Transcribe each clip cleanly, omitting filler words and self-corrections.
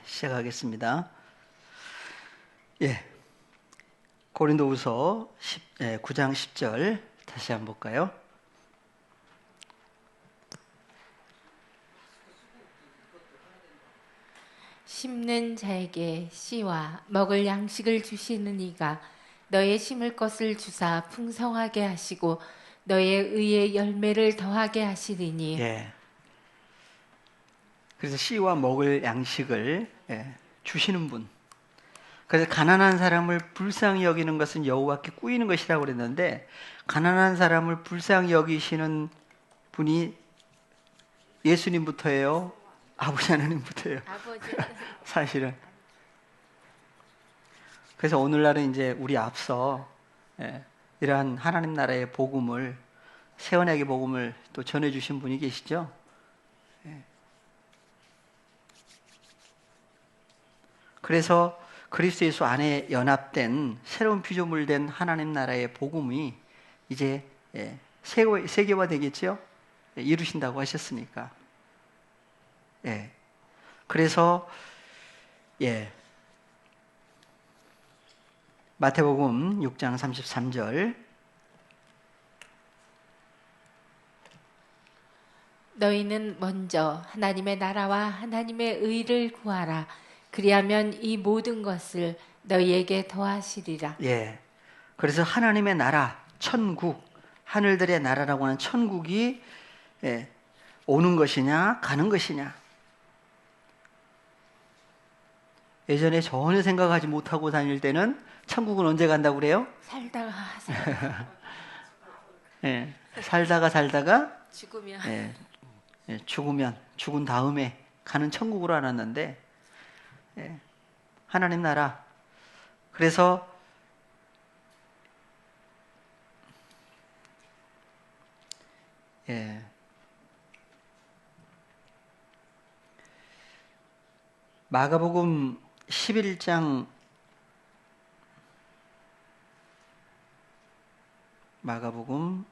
시작하겠습니다. 고린도후서 9장 10절 다시 한번 볼까요? 심는 자에게 씨와 먹을 양식을 주시는 이가 너의 심을 것을 주사 풍성하게 하시고 너의 의의 열매를 더하게 하시리니. 그래서 씨와 먹을 양식을 주시는 분. 그래서 가난한 사람을 불쌍히 여기는 것은 여호와께 꾸이는 것이라고 그랬는데, 가난한 사람을 불쌍히 여기시는 분이 예수님부터예요? 아버지 하나님부터예요? 사실은. 그래서 오늘날은 이제 우리 앞서 이러한 하나님 나라의 복음을, 새 언약의 복음을 또 전해주신 분이 계시죠? 그래서 그리스도 예수 안에 연합된 새로운 피조물 된 하나님 나라의 복음이 이제 세계화 되겠죠? 이루신다고 하셨으니까. 그래서 마태복음 6장 33절 너희는 먼저 하나님의 나라와 하나님의 의를 구하라. 그리하면 이 모든 것을 너희에게 더하시리라. 그래서 하나님의 나라, 천국, 하늘들의 나라라고 하는 천국이 오는 것이냐 가는 것이냐. 예전에 전혀 생각하지 못하고 다닐 때는 천국은 언제 간다고 그래요? 살다가 죽으면 죽은 다음에 가는 천국으로 알았는데, 하나님 나라. 그래서 마가복음 11장 마가복음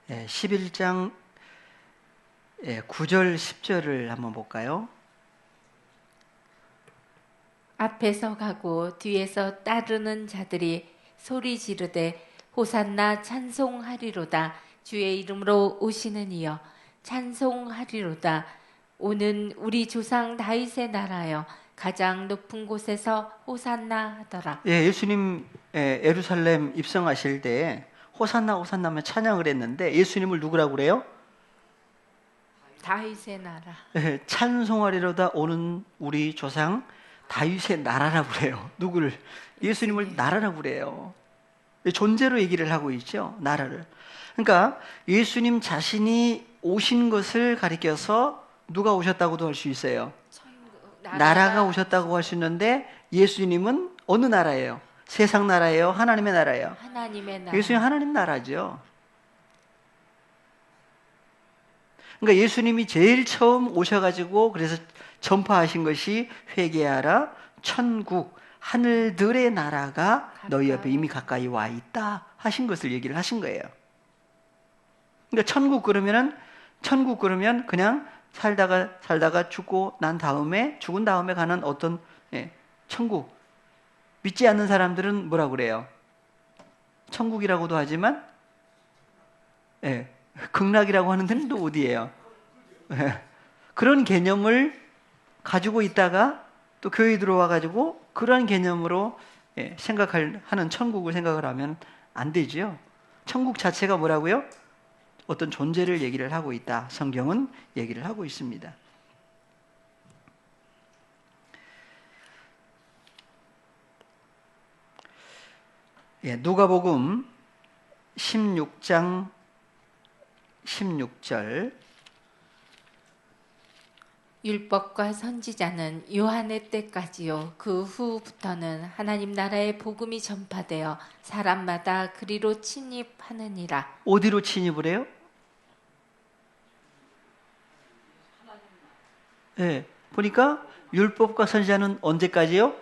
11장 9절 10절을 한번 볼까요? 앞에서 가고 뒤에서 따르는 자들이 소리 지르되 호산나 찬송하리로다. 주의 이름으로 오시는 이여 찬송하리로다. 오는 우리 조상 다윗의 나라여 가장 높은 곳에서 호산나 하더라. 예수님 예루살렘 입성하실 때 호산나 호산나면 찬양을 했는데, 예수님을 누구라고 그래요? 다윗의 나라. 찬송하리로다. 오는 우리 조상 다윗의 나라라고 그래요. 누구를? 예수님을 나라라고 그래요. 존재로 얘기를 하고 있죠, 나라를. 그러니까 예수님 자신이 오신 것을 가리켜서 누가 오셨다고도 할 수 있어요. 나라가 오셨다고 할 수 있는데, 예수님은 어느 나라예요? 세상 나라예요? 하나님의 나라예요? 하나님의 나라. 예수님 하나님 나라죠. 그러니까 예수님이 제일 처음 오셔가지고 그래서 전파하신 것이 회개하라, 천국, 하늘들의 나라가 너희 옆에 이미 가까이 와 있다 하신 것을 얘기를 하신 거예요. 그러니까 천국 그러면 그냥 살다가 죽고 난 다음에, 죽은 다음에 가는 어떤 천국. 믿지 않는 사람들은 뭐라 그래요? 천국이라고도 하지만 극락이라고 하는 데는 또 어디예요? 그런 개념을 가지고 있다가 또 교회에 들어와 가지고 그런 개념으로 하는 천국을 생각을 하면 안 되지요. 천국 자체가 뭐라고요? 어떤 존재를 얘기를 하고 있다. 성경은 얘기를 하고 있습니다. 누가복음 16장 16절 율법과 선지자는 요한의 때까지요. 그 후부터는 하나님 나라의 복음이 전파되어 사람마다 그리로 침입하느니라. 어디로 침입을 해요? 보니까 율법과 선지자는 언제까지요?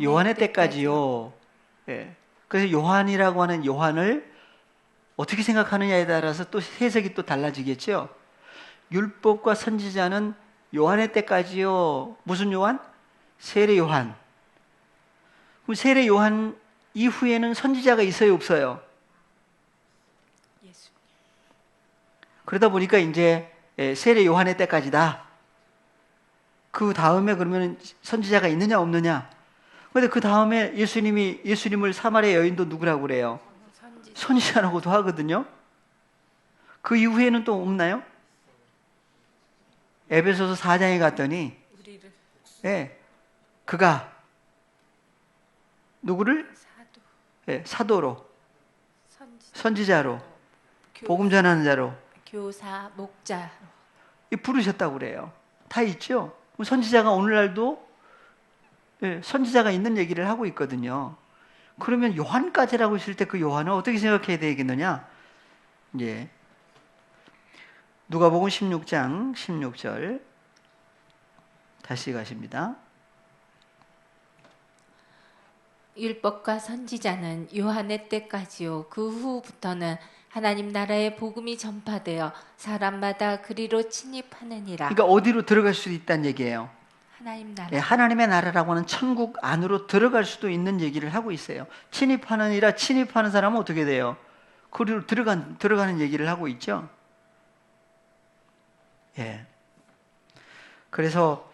요한의 때까지요. 예. 그래서 요한이라고 하는 요한을 어떻게 생각하느냐에 따라서 또 해석이 또 달라지겠죠. 율법과 선지자는 요한의 때까지요. 무슨 요한? 세례 요한. 그럼 세례 요한 이후에는 선지자가 있어요, 없어요? 예수. 그러다 보니까 이제 세례 요한의 때까지다. 그 다음에 그러면 선지자가 있느냐 없느냐? 근데 그 다음에 예수님을 사마리아 여인도 누구라고 그래요? 선지자라고도 하거든요. 그 이후에는 또 없나요? 에베소서 4장에 갔더니 그가 누구를? 사도로, 선지자로, 복음 전하는 자로, 교사, 목자 부르셨다고 그래요. 다 있죠. 선지자가 오늘날도 선지자가 있는 얘기를 하고 있거든요. 그러면 요한까지라고 했을 때 그 요한은 어떻게 생각해야 되겠느냐? 예. 누가복음 16장 16절 다시 가십니다. 율법과 선지자는 요한의 때까지요. 그 후부터는 하나님 나라의 복음이 전파되어 사람마다 그리로 침입하느니라. 그러니까 어디로 들어갈 수 있다는 얘기예요. 하나님 나라. 예, 하나님의 나라라고 하는 천국 안으로 들어갈 수도 있는 얘기를 하고 있어요. 침입하느니라. 침입하는 사람은 어떻게 돼요? 그리로 들어가는 얘기를 하고 있죠. 예. 그래서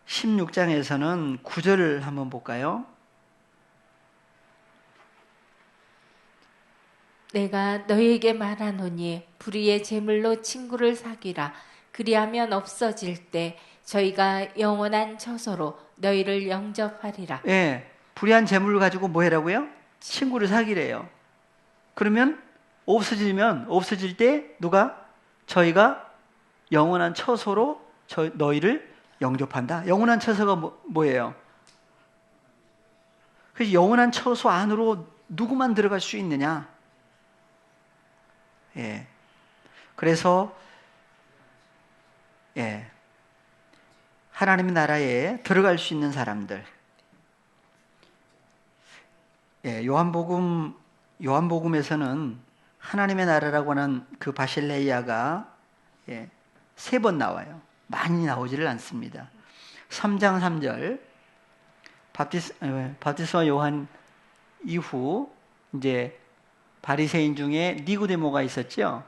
16장에서는 9절을 한번 볼까요? 내가 너희에게 말하노니 불의의 제물로 친구를 사귀라. 그리하면 없어질 때 저희가 영원한 처소로 너희를 영접하리라. 예. 불의한 재물을 가지고 뭐 해라고요? 친구를 사귀래요. 그러면 없어질 때 누가? 저희가 영원한 처소로 너희를 영접한다. 영원한 처소가 뭐예요? 그래서 영원한 처소 안으로 누구만 들어갈 수 있느냐? 예. 그래서 하나님의 나라에 들어갈 수 있는 사람들. 요한복음에서는 하나님의 나라라고 하는 그 바실레이아가 3번 나와요. 많이 나오지를 않습니다. 3장 3절 바티스마 요한 이후 이제 바리새인 중에 니고데모가 있었죠.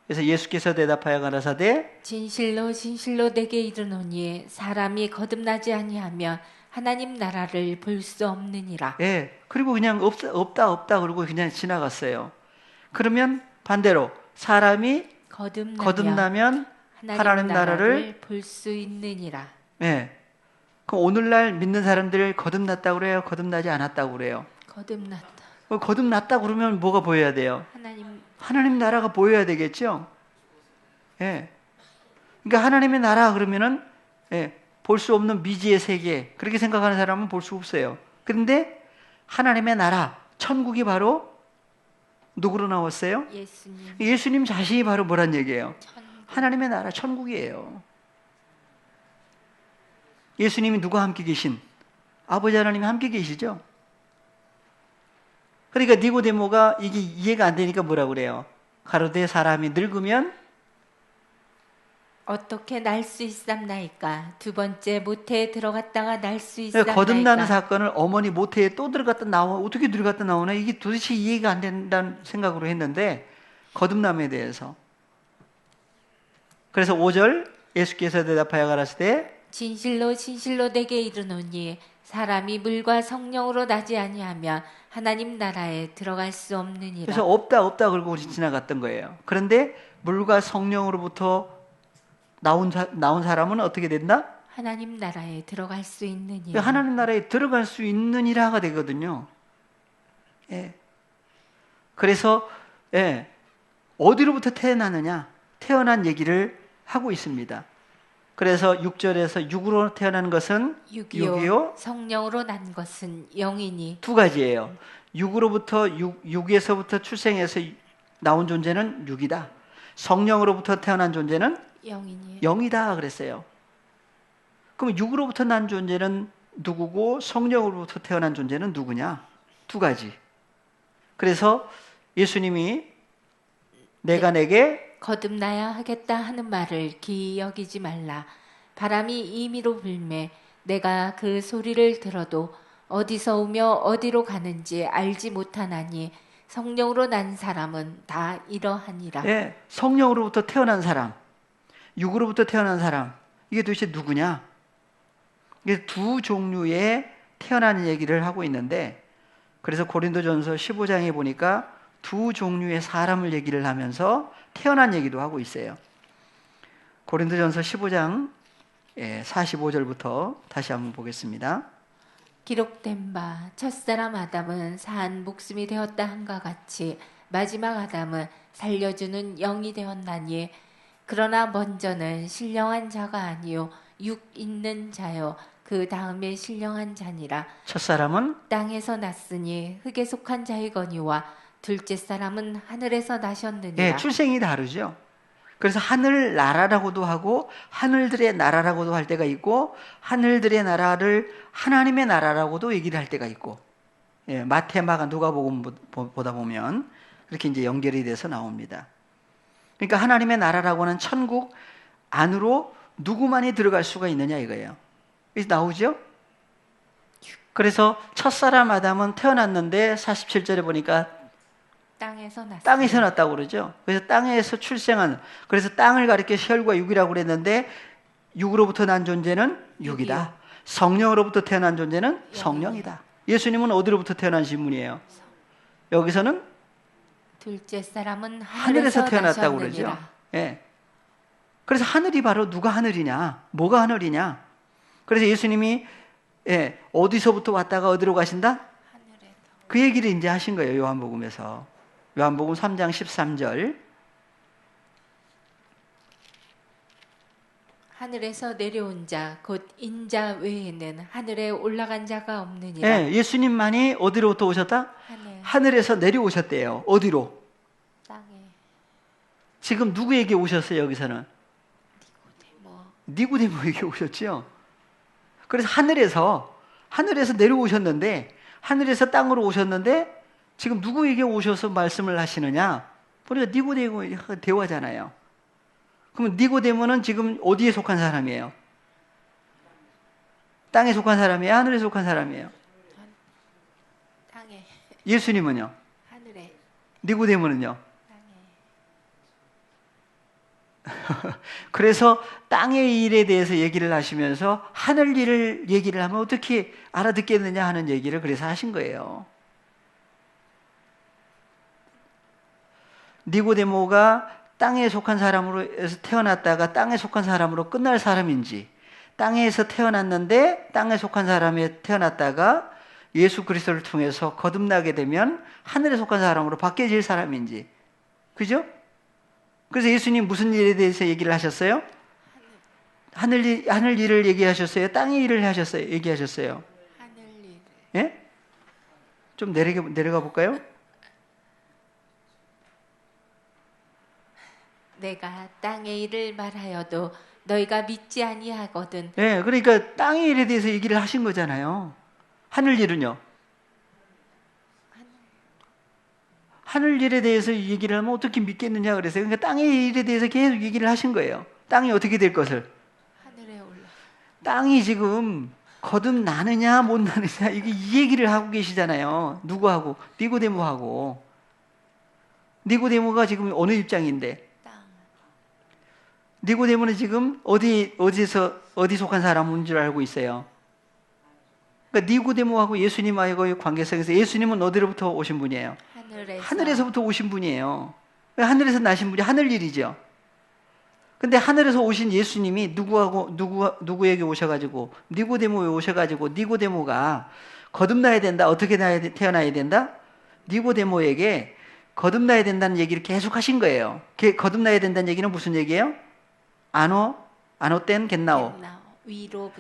그래서 예수께서 대답하여 가라사대 진실로 진실로 내게 이르노니 사람이 거듭나지 아니하면 하나님 나라를 볼 수 없느니라. 그리고 그냥 없다 그러고 그냥 지나갔어요. 그러면 반대로 사람이 거듭나면 하나님 나라를 볼 수 있느니라. 그럼 오늘날 믿는 사람들 거듭났다고 그래요? 거듭나지 않았다고 그래요? 거듭났다. 거듭났다 그러면 뭐가 보여야 돼요? 하나님 나라가 보여야 되겠죠? 그러니까 하나님의 나라 그러면은 볼 수 없는 미지의 세계 그렇게 생각하는 사람은 볼 수 없어요. 그런데 하나님의 나라 천국이 바로 누구로 나왔어요? 예수님 자신이 바로 뭐란 얘기예요? 하나님의 나라 천국이에요. 예수님이 누가 함께 계신? 아버지 하나님이 함께 계시죠? 그러니까 니고데모가 이게 이해가 안 되니까 뭐라고 그래요? 가로되 사람이 늙으면 어떻게 날 수 있삼나이까? 두 번째 모태에 들어갔다가 날 수 있삼나이까? 거듭나는 사건을 어머니 모태에 또 들어갔다 나와 어떻게 들어갔다 나오나 이게 도대체 이해가 안 된다는 생각으로 했는데 거듭남에 대해서 그래서 5절 예수께서 대답하여 가라사대 진실로 진실로 내게 이르노니 사람이 물과 성령으로 나지 아니하면 하나님 나라에 들어갈 수 없느니라. 그래서 없다 그러고 지나갔던 거예요. 그런데 물과 성령으로부터 나온 사람은 어떻게 된다? 하나님 나라에 들어갈 수 있느니라. 하나님 나라에 들어갈 수 있느니라가 되거든요. 그래서 어디로부터 태어나느냐? 태어난 얘기를 하고 있습니다. 그래서 6절에서 육으로 태어난 것은 육이요. 성령으로 난 것은 영이니. 두 가지예요. 육에서부터 출생해서 나온 존재는 육이다. 성령으로부터 태어난 존재는 영이니. 영이다 그랬어요. 그럼 육으로부터 난 존재는 누구고 성령으로부터 태어난 존재는 누구냐? 두 가지. 그래서 예수님이 내가 내게 거듭나야 하겠다 하는 말을 기이 여기지 말라. 바람이 임의로 불매 내가 그 소리를 들어도 어디서 오며 어디로 가는지 알지 못하나니 성령으로 난 사람은 다 이러하니라. 예, 성령으로부터 태어난 사람, 육으로부터 태어난 사람, 이게 도대체 누구냐? 이게 두 종류의 태어나는 얘기를 하고 있는데, 그래서 고린도전서 15장에 보니까 두 종류의 사람을 얘기를 하면서 태어난 얘기도 하고 있어요. 고린도전서 15장 45절부터 다시 한번 보겠습니다. 기록된 바 첫사람 아담은 산 목숨이 되었다 한과 같이 마지막 아담은 살려주는 영이 되었나니 그러나 먼저는 신령한 자가 아니요 육 있는 자요 그 다음에 신령한 자니라. 첫사람은 땅에서 났으니 흙에 속한 자이거니와 둘째 사람은 하늘에서 나셨느니라. 예, 출생이 다르죠. 그래서 하늘 나라라고도 하고 하늘들의 나라라고도 할 때가 있고 하늘들의 나라를 하나님의 나라라고도 얘기를 할 때가 있고, 예, 마태, 마가, 누가복음 보다 보면 그렇게 이제 연결이 돼서 나옵니다. 그러니까 하나님의 나라라고는 천국 안으로 누구만이 들어갈 수가 있느냐 이거예요. 그래서 나오죠? 그래서 첫사람 아담은 태어났는데 47절에 보니까 땅에서 났다고 그러죠. 그래서 땅에서 출생한, 그래서 땅을 가리켜 혈과 육이라고 그랬는데 육으로부터 난 존재는 육이다. 성령으로부터 태어난 존재는 성령이다. 예수님은 어디로부터 태어나신 분이에요? 여기서는 둘째 사람은 하늘에서 태어났다고 나셨느니라. 그러죠. 예. 그래서 하늘이 바로 누가 하늘이냐? 뭐가 하늘이냐? 그래서 예수님이 어디서부터 왔다가 어디로 가신다? 그 얘기를 이제 하신 거예요. 요한복음에서. 요한복음 3장 13절. 하늘에서 내려온 자 곧 인자 외에는 하늘에 올라간 자가 없느니라. 예, 예수님만이 어디로부터 오셨다? 하늘에서 내려오셨대요. 어디로? 땅에. 지금 누구에게 오셨어요? 여기서는 뭐 니고데모에게 오셨죠. 그래서 하늘에서 내려오셨는데, 하늘에서 땅으로 오셨는데 지금 누구에게 오셔서 말씀을 하시느냐? 보니까 니고데모 대화잖아요. 그러면 니고데모는 지금 어디에 속한 사람이에요? 땅에 속한 사람이에요? 하늘에 속한 사람이에요? 땅에. 예수님은요? 하늘에. 니고데모는요? 땅에. 그래서 땅의 일에 대해서 얘기를 하시면서 하늘 일을 얘기를 하면 어떻게 알아듣겠느냐 하는 얘기를 그래서 하신 거예요. 니고데모가 땅에 속한 사람으로 태어났다가 땅에 속한 사람으로 끝날 사람인지, 땅에서 태어났는데 땅에 속한 사람에 태어났다가 예수 그리스도를 통해서 거듭나게 되면 하늘에 속한 사람으로 바뀌어질 사람인지, 그죠? 그래서 예수님 무슨 일에 대해서 얘기를 하셨어요? 하늘 일을 얘기하셨어요? 땅의 일을 하셨어요? 얘기하셨어요? 하늘 일. 예? 좀 내려가 볼까요? 내가 땅의 일을 말하여도 너희가 믿지 아니하거든. 예, 그러니까 땅의 일에 대해서 얘기를 하신 거잖아요. 하늘 일은요? 하늘 일에 대해서 얘기를 하면 어떻게 믿겠느냐 그래서요. 그러니까 땅의 일에 대해서 계속 얘기를 하신 거예요. 땅이 어떻게 될 것을. 하늘에 올라. 땅이 지금 거듭나느냐 못 나느냐 이 얘기를 하고 계시잖아요. 누구하고? 니고데모하고. 니고데모가 지금 어느 입장인데? 땅. 니고데모는 지금 어디 속한 사람인 줄 알고 있어요. 그러니까 니고데모하고 예수님하고의 관계성에서 예수님은 어디로부터 오신 분이에요? 하늘에서부터 오신 분이에요. 하늘에서 나신 분이 하늘 일이죠. 근데 하늘에서 오신 예수님이 누구에게 오셔가지고 니고데모에 오셔가지고 니고데모가 거듭나야 된다. 어떻게 태어나야 된다? 니고데모에게 거듭나야 된다는 얘기를 계속 하신 거예요. 거듭나야 된다는 얘기는 무슨 얘기예요? 아노 땐 겟나오.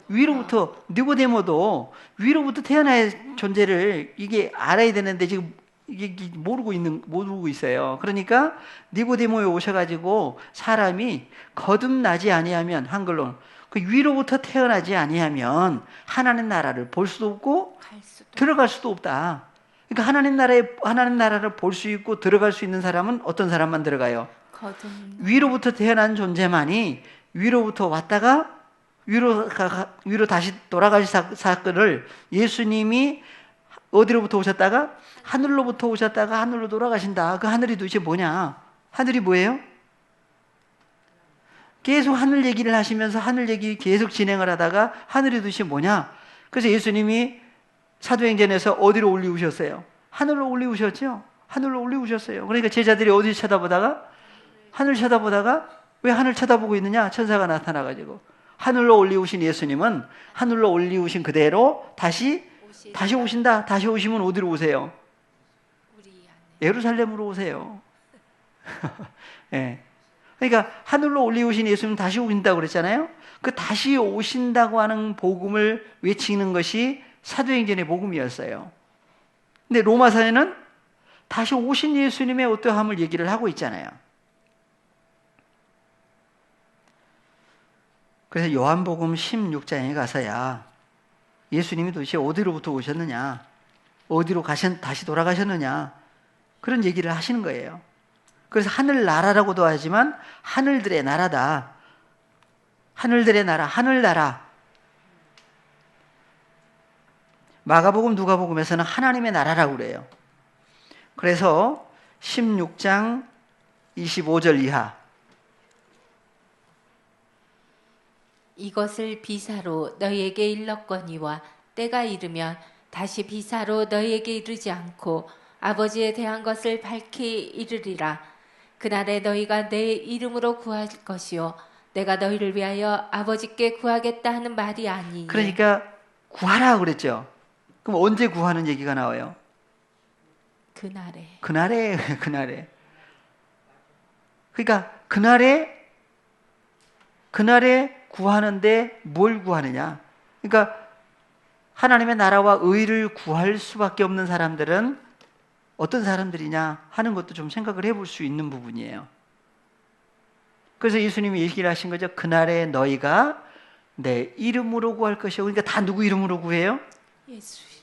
위로부터 니고데모도 위로부터 태어나야 존재를 이게 알아야 되는데 지금 이게 모르고 있어요. 그러니까, 니고데모에 오셔가지고, 사람이 거듭나지 아니하면, 한글로, 그 위로부터 태어나지 아니하면 하나님 나라를 볼 수도 없고 갈 수도 들어갈 수도 없다. 그러니까 하나님 나라를 볼 수 있고 들어갈 수 있는 사람은 어떤 사람만 들어가요? 거듭 위로부터 태어난 존재만이 위로부터 왔다가 위로 다시 돌아가신 사건을 예수님이 어디로부터 오셨다가 하늘로부터 오셨다가 하늘로 돌아가신다. 그 하늘이 도대체 뭐냐? 하늘이 뭐예요? 계속 하늘 얘기를 하시면서 하늘 얘기 계속 진행을 하다가 하늘이 도대체 뭐냐? 그래서 예수님이 사도행전에서 어디로 올리우셨어요? 하늘로 올리우셨죠? 하늘로 올리우셨어요. 그러니까 제자들이 어디 쳐다보다가? 하늘 쳐다보다가 왜 하늘 쳐다보고 있느냐? 천사가 나타나가지고 하늘로 올리우신 예수님은 하늘로 올리우신 그대로 다시 오신다. 다시 오시면 어디로 오세요? 우리 안에 예루살렘으로 오세요. 예. 그러니까 하늘로 올리우신 예수님 다시 오신다고 그랬잖아요. 그 다시 오신다고 하는 복음을 외치는 것이 사도행전의 복음이었어요. 근데 로마서에는 다시 오신 예수님의 어떠함을 얘기를 하고 있잖아요. 그래서 요한복음 16장에 가서야 예수님이 도대체 어디로부터 오셨느냐, 어디로 다시 돌아가셨느냐, 그런 얘기를 하시는 거예요. 그래서 하늘나라라고도 하지만 하늘들의 나라다. 하늘들의 나라, 하늘나라. 마가복음, 누가복음에서는 하나님의 나라라고 그래요. 그래서 16장 25절 이하. 이것을 비사로 너희에게 일렀거니와 때가 이르면 다시 비사로 너희에게 이르지 않고 아버지에 대한 것을 밝히 이르리라. 그날에 너희가 내 이름으로 구할 것이요 내가 너희를 위하여 아버지께 구하겠다 하는 말이 아니니. 그러니까 구하라 그랬죠. 그럼 언제 구하는 얘기가 나와요? 그날에. 그러니까 그날에 구하는데 뭘 구하느냐? 그러니까 하나님의 나라와 의를 구할 수밖에 없는 사람들은 어떤 사람들이냐 하는 것도 좀 생각을 해볼 수 있는 부분이에요. 그래서 예수님이 얘기를 하신 거죠. 그날에 너희가 내 이름으로 구할 것이요. 그러니까 다 누구 이름으로 구해요?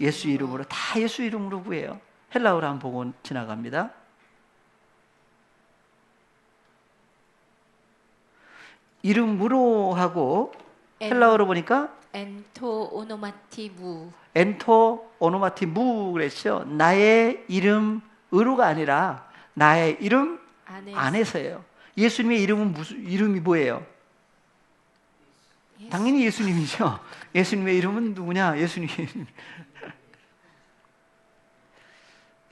예수 이름으로. 다 예수 이름으로 구해요. 헬라어로 한번 보고 지나갑니다. 이름으로 하고 헬라어로 보니까 엔토 오노마티무. 엔토 오노마티무 그랬죠. 나의 이름으로가 아니라 나의 이름 안에서예요. 예수님의 이름은 이름이 뭐예요? 당연히 예수님이죠. 예수님의 이름은 누구냐? 예수님.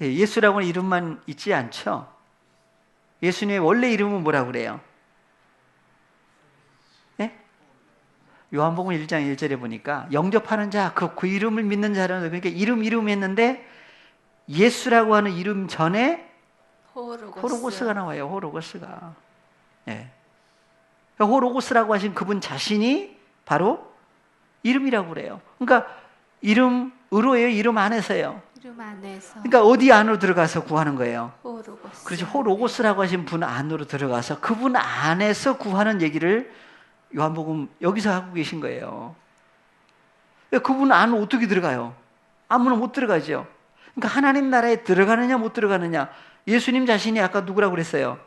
예수라고는 이름만 있지 않죠. 예수님의 원래 이름은 뭐라고 그래요? 네? 요한복음 1장 1절에 보니까 영접하는 자, 그 이름을 믿는 자는, 그러니까 이름 했는데 예수라고 하는 이름 전에 호로고스가 나와요. 호로고스가. 네. 호로고스라고 하신 그분 자신이 바로 이름이라고 그래요. 그러니까 이름으로예요. 이름 안에서요. 이름 안에서. 그러니까 어디 안으로 들어가서 구하는 거예요? 호로고스. 그렇죠. 호로고스라고 하신 분 안으로 들어가서 그분 안에서 구하는 얘기를 요한복음 여기서 하고 계신 거예요. 그분 안으로 어떻게 들어가요? 아무나 못 들어가죠. 그러니까 하나님 나라에 들어가느냐 못 들어가느냐. 예수님 자신이 아까 누구라고 그랬어요?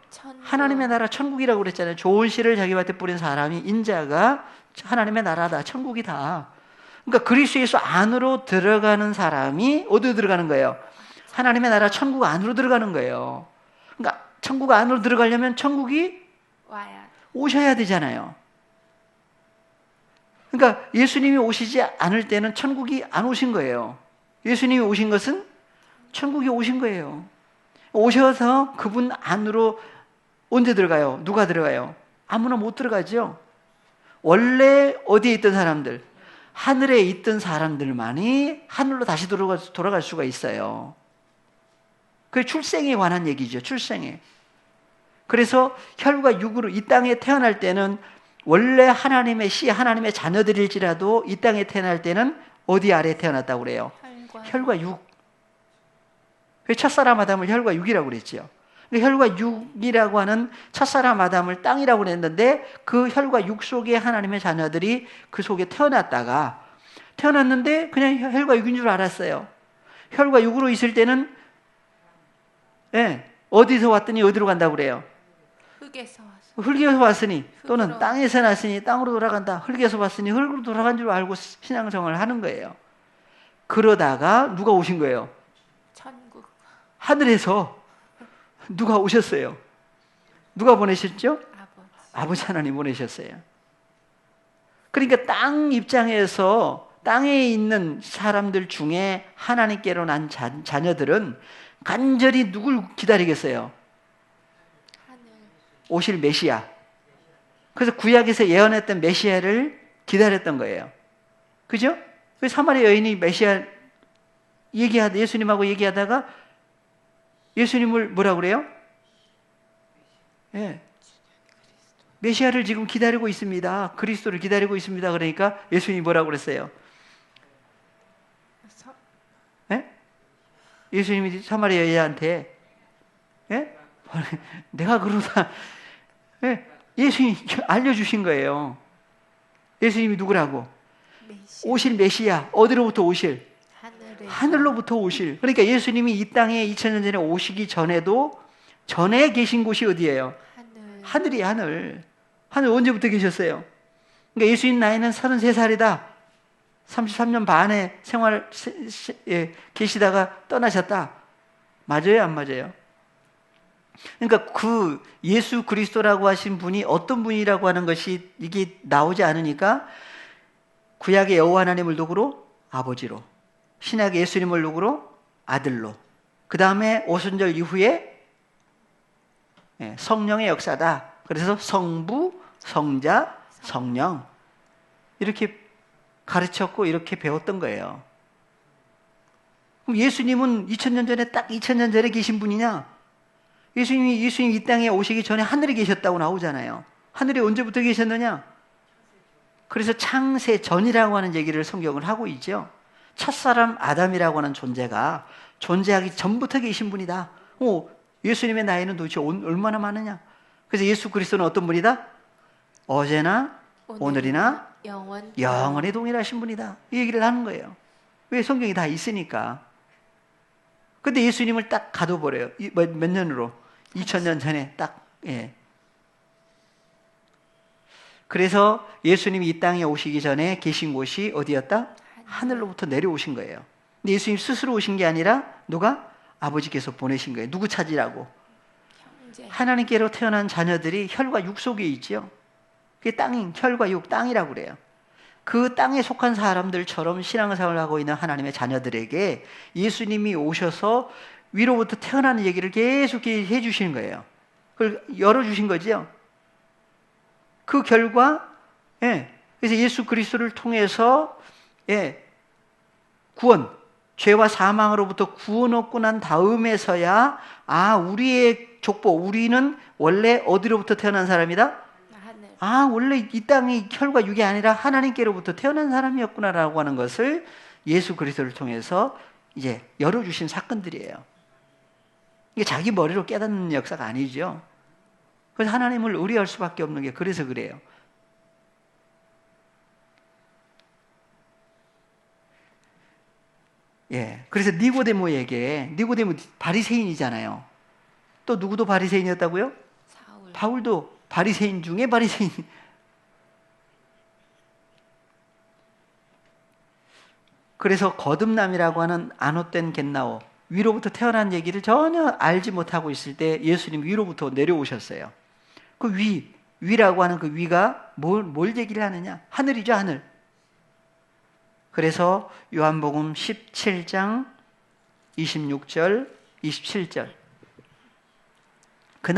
하나님의 나라 천국이라고 그랬잖아요. 좋은 씨를 자기 밭에 뿌린 사람이 인자가 하나님의 나라다. 천국이다. 그러니까 그리스도 예수 안으로 들어가는 사람이 어디로 들어가는 거예요? 하나님의 나라 천국 안으로 들어가는 거예요. 그러니까 천국 안으로 들어가려면 천국이 오셔야 되잖아요. 그러니까 예수님이 오시지 않을 때는 천국이 안 오신 거예요. 예수님이 오신 것은 천국이 오신 거예요. 오셔서 그분 안으로 언제 들어가요? 누가 들어가요? 아무나 못 들어가죠. 원래 어디에 있던 사람들, 하늘에 있던 사람들만이 하늘로 다시 돌아갈 수가 있어요. 그게 출생에 관한 얘기죠. 출생에. 그래서 혈과 육으로 이 땅에 태어날 때는 원래 하나님의 하나님의 자녀들일지라도 이 땅에 태어날 때는 어디 아래에 태어났다고 그래요? 혈과 육. 첫사람 아담을 혈과 육이라고 그랬죠. 혈과 육이라고 하는 첫사람 아담을 땅이라고 그랬는데 그 혈과 육 속에 하나님의 자녀들이 그 속에 태어났는데 그냥 혈과 육인 줄 알았어요. 혈과 육으로 있을 때는 어디서 왔더니 어디로 간다고 그래요? 흙에서 와서. 흙에서 왔으니 또는 흙으로. 땅에서 났으니 땅으로 돌아간다. 흙에서 왔으니 흙으로 돌아간 줄 알고 신앙생활을 하는 거예요. 그러다가 누가 오신 거예요? 천국. 하늘에서 누가 오셨어요? 누가 보내셨죠? 아버지. 아버지 하나님 보내셨어요. 그러니까 땅 입장에서 땅에 있는 사람들 중에 하나님께로 난 자녀들은 간절히 누굴 기다리겠어요? 하늘. 오실 메시아. 그래서 구약에서 예언했던 메시아를 기다렸던 거예요. 그죠? 그 사마리아 여인이 메시아 예수님하고 얘기하다가 예수님을 뭐라 그래요? 예. 메시아를 지금 기다리고 있습니다. 그리스도를 기다리고 있습니다. 그러니까 예수님이 뭐라고 그랬어요? 예? 예수님이 사마리아 여인한테 내가 그러다 예수님이 알려주신 거예요. 예수님이 누구라고? 메시아. 오실 메시아. 어디로부터 오실? 하늘에서. 하늘로부터 오실. 그러니까 예수님이 이 땅에 2000년 전에 오시기 전에도 전에 계신 곳이 어디예요? 하늘. 하늘이에요. 하늘. 하늘 언제부터 계셨어요? 그러니까 예수님 나이는 33살이다. 33년 반의 생활 계시다가 떠나셨다. 맞아요? 안 맞아요? 그러니까 그 예수 그리스도라고 하신 분이 어떤 분이라고 하는 것이 이게 나오지 않으니까 구약의 여호와 하나님을 누구로? 아버지로. 신약의 예수님을 누구로? 아들로. 그 다음에 오순절 이후에 성령의 역사다. 그래서 성부, 성자, 성령 이렇게 가르쳤고 이렇게 배웠던 거예요. 그럼 예수님은 2000년 전에 딱 2000년 전에 계신 분이냐? 예수님이 이 땅에 오시기 전에 하늘에 계셨다고 나오잖아요. 하늘에 언제부터 계셨느냐? 그래서 창세 전이라고 하는 얘기를 성경을 하고 있죠. 첫사람 아담이라고 하는 존재가 존재하기 전부터 계신 분이다. 예수님의 나이는 도대체 얼마나 많으냐? 그래서 예수 그리스도는 어떤 분이다? 어제나 오늘이나 영원히 동일하신 분이다. 이 얘기를 하는 거예요. 왜? 성경이 다 있으니까. 근데 예수님을 딱 가둬버려요. 몇 년으로? 2000년 전에 딱. 그래서 예수님이 이 땅에 오시기 전에 계신 곳이 어디였다? 하늘로부터 내려오신 거예요. 근데 예수님 스스로 오신 게 아니라 누가? 아버지께서 보내신 거예요. 누구 찾으라고? 형제. 하나님께로 태어난 자녀들이 혈과 육 속에 있죠. 그게 땅인 혈과 육, 땅이라고 그래요. 그 땅에 속한 사람들처럼 신앙생활을 하고 있는 하나님의 자녀들에게 예수님이 오셔서 위로부터 태어나는 얘기를 계속 해주시는 거예요. 그걸 열어주신 거죠. 그 결과, 그래서 예수 그리스도를 통해서, 구원, 죄와 사망으로부터 구원 얻고 난 다음에서야, 우리의 족보, 우리는 원래 어디로부터 태어난 사람이다? 하늘. 원래 이 땅이 혈과 육이 아니라 하나님께로부터 태어난 사람이었구나라고 하는 것을 예수 그리스도를 통해서 이제 열어주신 사건들이에요. 이게 자기 머리로 깨닫는 역사가 아니죠. 그래서 하나님을 의뢰할 수밖에 없는 게 그래서 그래요. 그래서 니고데모에게, 니고데모 바리새인이잖아요. 또 누구도 바리새인이었다고요? 사울. 바울도 바리새인 중에 바리새인. 그래서 거듭남이라고 하는 안헛된 겟나오, 위로부터 태어난 얘기를 전혀 알지 못하고 있을 때 예수님 위로부터 내려오셨어요. 그 위라고 하는 그 위가 뭘 얘기를 하느냐? 하늘이죠, 하늘. 그래서 요한복음 17장 26절, 27절. 그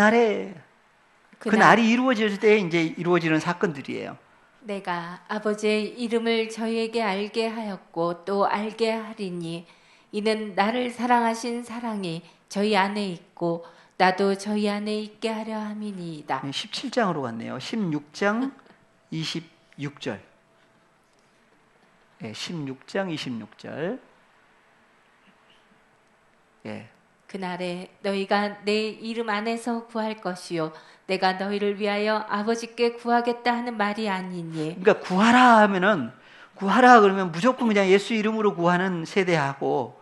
날이 이루어질 때 이제 이루어지는 사건들이에요. 내가 아버지의 이름을 저희에게 알게 하였고 또 알게 하리니 이는 나를 사랑하신 사랑이 저희 안에 있고 나도 저희 안에 있게 하려 함이니이다. 17장으로 갔네요. 16장 26절. 16장 26절. 그날에 너희가 내 이름 안에서 구할 것이요 내가 너희를 위하여 아버지께 구하겠다 하는 말이 아니니. 그러니까 구하라 하면은, 구하라 그러면 무조건 그냥 예수 이름으로 구하는 세대하고,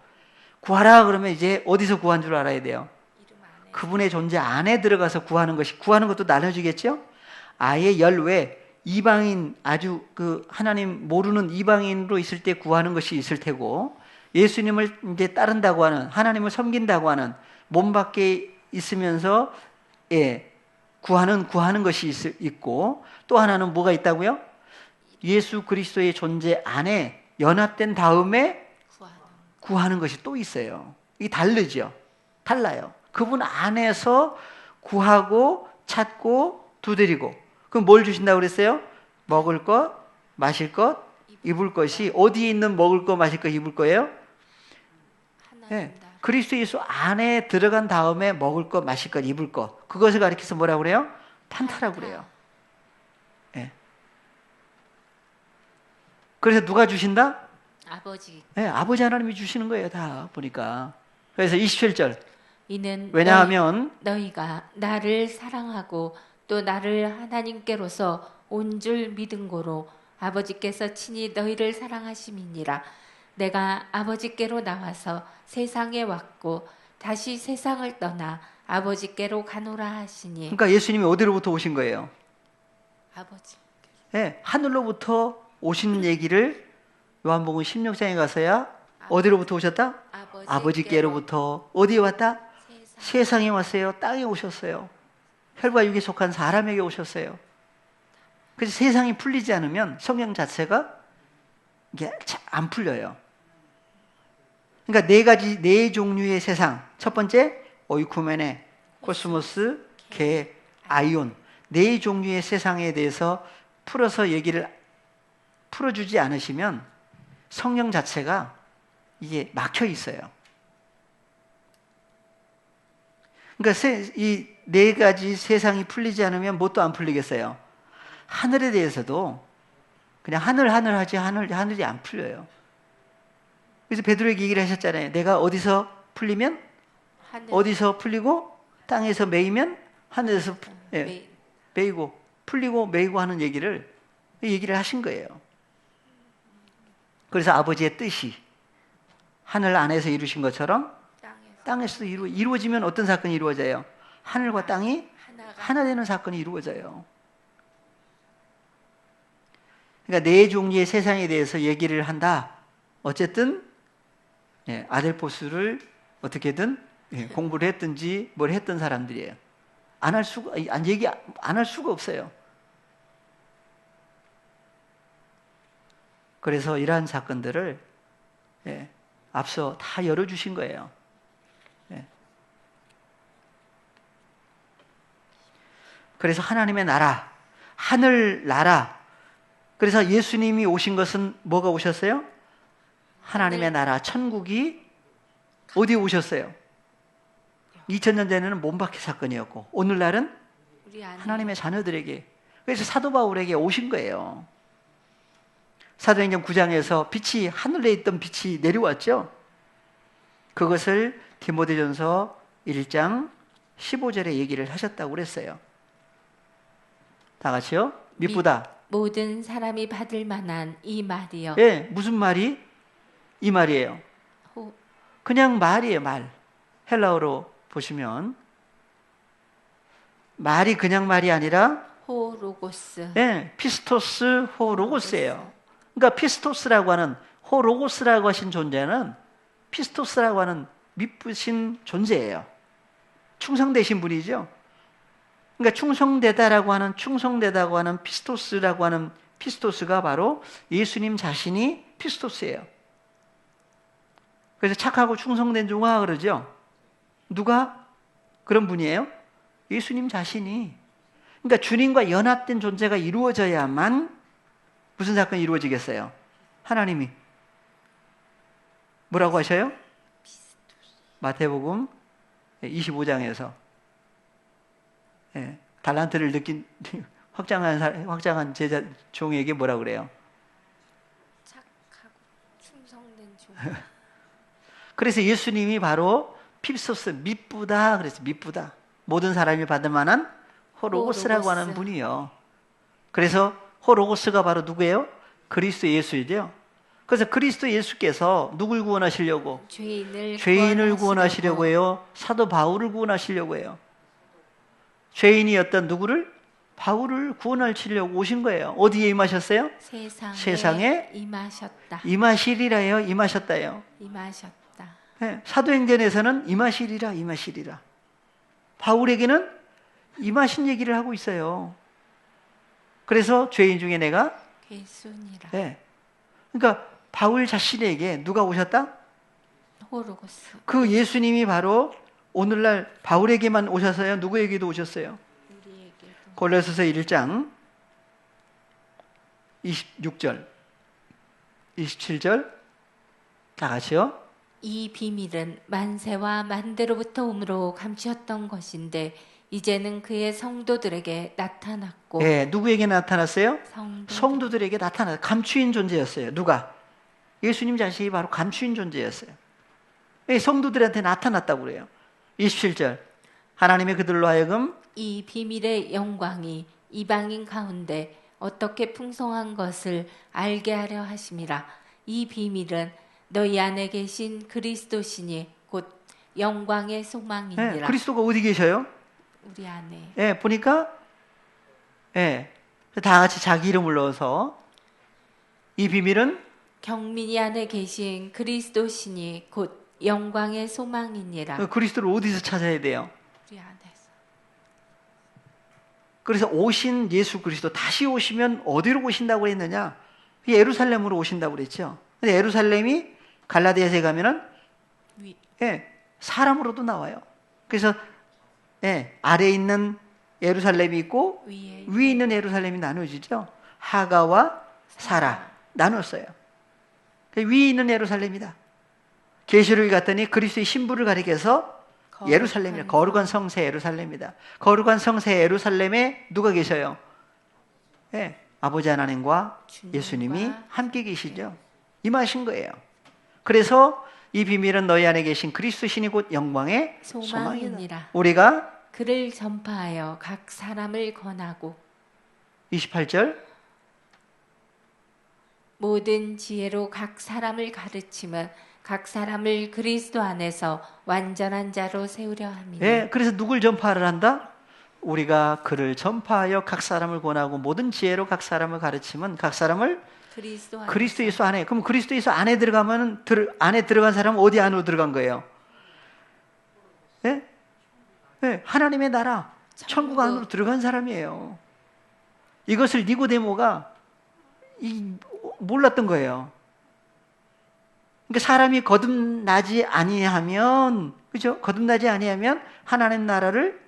구하라 그러면 이제 어디서 구한 줄 알아야 돼요. 이름 안에. 그분의 존재 안에 들어가서 구하는 것이, 구하는 것도 나눠지겠죠? 아예 열외 이방인, 아주 그 하나님 모르는 이방인으로 있을 때 구하는 것이 있을 테고, 예수님을 이제 따른다고 하는, 하나님을 섬긴다고 하는 몸 밖에 있으면서 구하는 것이 있고, 또 하나는 뭐가 있다고요? 예수 그리스도의 존재 안에 연합된 다음에 구하는 것이 또 있어요. 이게 다르죠? 달라요. 그분 안에서 구하고 찾고 두드리고. 그럼 뭘 주신다고 그랬어요? 먹을 것, 마실 것, 입을 것이 어디에 있는 먹을 것, 마실 것, 입을 거예요? 네. 그리스도 예수 안에 들어간 다음에 먹을 것, 마실 것, 입을 것. 그것을 가리켜서 뭐라고 그래요? 판타라고 그래요. 네. 그래서 누가 주신다? 아버지. 네, 아버지 하나님이 주시는 거예요, 다 보니까. 그래서 27절. 이는 왜냐하면 너희가 나를 사랑하고 또 나를 하나님께로서 온 줄 믿은 고로 아버지께서 친히 너희를 사랑하심이니라. 내가 아버지께로 나와서 세상에 왔고 다시 세상을 떠나 아버지께로 가노라 하시니. 그러니까 예수님이 어디로부터 오신 거예요? 아버지. 네, 하늘로부터 오신 얘기를 요한복음 16장에 가서야 어디로부터 오셨다? 아버지께로부터. 어디에 왔다? 세상에 왔어요. 땅에 오셨어요. 혈과 육에 속한 사람에게 오셨어요. 그래서 세상이 풀리지 않으면 성경 자체가 이게 안 풀려요. 그러니까 네 종류의 세상. 첫 번째 오이쿠메네, 코스모스, 개, 아이온. 네 종류의 세상에 대해서 풀어서 얘기를 풀어주지 않으시면 성경 자체가 이게 막혀 있어요. 그러니까 이 네 가지 세상이 풀리지 않으면 뭣도 안 풀리겠어요. 하늘에 대해서도 그냥 하늘 하지 하늘이 안 풀려요. 그래서 베드로에게 얘기를 하셨잖아요. 내가 어디서 풀리면 하늘. 어디서 풀리고 땅에서 매이면 하늘에서 매이고 풀리고 매이고 하는 얘기를 하신 거예요. 그래서 아버지의 뜻이 하늘 안에서 이루신 것처럼 땅에서도 이루어지면 어떤 사건이 이루어져요? 하늘과 땅이 하나 되는 사건이 이루어져요. 그러니까 네 종류의 세상에 대해서 얘기를 한다. 어쨌든 아델포스를 어떻게든 공부를 했든지 뭘 했던 사람들이에요. 안 할 수가 없어요. 그래서 이러한 사건들을 앞서 다 열어주신 거예요. 그래서 하나님의 나라, 하늘 나라. 그래서 예수님이 오신 것은 뭐가 오셨어요? 하나님의 나라, 천국이 어디에 오셨어요? 2000년 전에는 몸박해 사건이었고 오늘날은 하나님의 자녀들에게. 그래서 사도 바울에게 오신 거예요. 사도행전 9장에서 빛이 하늘에 있던 빛이 내려왔죠. 그것을 디모데전서 1장 15절에 얘기를 하셨다고 그랬어요. 다 같이요. 미쁘다. 모든 사람이 받을 만한 이 말이요. 예, 무슨 말이? 이 말이에요. 그냥 말이에요, 말. 헬라어로 보시면 말이 그냥 말이 아니라 호로고스. 예, 피스토스 호로고스예요. 그러니까 피스토스라고 하는 호로고스라고 하신 존재는 피스토스라고 하는 미쁘신 존재예요. 충성되신 분이죠. 그러니까 충성되다고 하는 피스토스라고 하는 피스토스가 바로 예수님 자신이 피스토스예요. 그래서 착하고 충성된 종아 그러죠. 누가 그런 분이에요? 예수님 자신이. 그러니까 주님과 연합된 존재가 이루어져야만 무슨 사건이 이루어지겠어요? 하나님이 뭐라고 하셔요? 마태복음 25장에서 달란트를 느낀 확장한 제자 종에게 뭐라 그래요? 착하고 충성된 종. 그래서 예수님이 바로 에피소스, 미쁘다 그랬어요. 미쁘다. 모든 사람이 받을 만한 호로고스라고 하는 호로고스. 분이요. 그래서 호로고스가 바로 누구예요? 그리스도 예수이죠. 그래서 그리스도 예수께서 누굴 구원하시려고? 죄인을 구원하시려고 해요. 사도 바울을 구원하시려고 해요. 죄인이었던 누구를? 바울을 구원하시려고 오신 거예요. 어디에 임하셨어요? 세상에 임하셨다. 임하시리라요. 임하셨다요. 임하셨다. 네, 사도행전에서는 임하시리라, 임하시리라. 바울에게는 임하신 얘기를 하고 있어요. 그래서 죄인 중에 내가 괴순이라. 네. 그러니까 바울 자신에게 누가 오셨다? 호로고스. 그 예수님이 바로 오늘날 바울에게만 오셨어요? 누구에게도 오셨어요? 우리에게도. 골로새서 1장 26절 27절 다 같이요. 이 비밀은 만세와 만대로부터 오므로 감추었던 것인데 이제는 그의 성도들에게 나타났고. 네, 누구에게 나타났어요? 성도들. 성도들에게 나타났어요. 감추인 존재였어요. 누가? 예수님 자신이 바로 감추인 존재였어요. 성도들한테 나타났다고 그래요. 27절 하나님의 그들로 하여금 이 비밀의 영광이 이방인 가운데 어떻게 풍성한 것을 알게 하려 하심이라. 이 비밀은 너희 안에 계신 그리스도시니 곧 영광의 소망이니라. 네, 그리스도가 어디 계셔요? 우리 안에. 네, 보니까 다 같이 자기 이름을 넣어서 이 비밀은 경민이 안에 계신 그리스도시니 곧 영광의 소망이니라. 그리스도를 어디서 찾아야 돼요? 우리 안에서. 그래서 오신 예수 그리스도 다시 오시면 어디로 오신다고 했느냐? 예루살렘으로 오신다고 그랬죠. 근데 예루살렘이 갈라디아서에 가면은 위. 사람으로도 나와요. 그래서 아래에 있는 예루살렘이 있고 위에 있는 예루살렘이 나눠지죠. 하가와 사라 나눴어요. 위에 있는 예루살렘이다. 계시록에 갔더니 그리스도의 신부를 가리켜서 예루살렘이다. 거룩한 성새 예루살렘이다. 거룩한 성새 예루살렘에 누가 계셔요? 아버지 하나님과 예수님이 함께 계시죠. 임하신 거예요. 그래서 이 비밀은 너희 안에 계신 그리스도 신이 곧 영광의 소망이니라. 우리가 그를 전파하여 각 사람을 권하고 28절 모든 지혜로 각 사람을 가르치면 각 사람을 그리스도 안에서 완전한 자로 세우려 함이니. 그래서 누굴 전파를 한다? 우리가 그를 전파하여 각 사람을 권하고 모든 지혜로 각 사람을 가르치면 각 사람을 그리스도 예수 안에. 그럼 그리스도 예수 안에 들어가면 안에 들어간 사람은 어디 안으로 들어간 거예요? 하나님의 나라, 천국 안으로 들어간 사람이에요. 이것을 니고데모가 몰랐던 거예요. 그러니까 사람이 거듭나지 아니하면, 그죠? 거듭나지 아니하면 하나님 나라를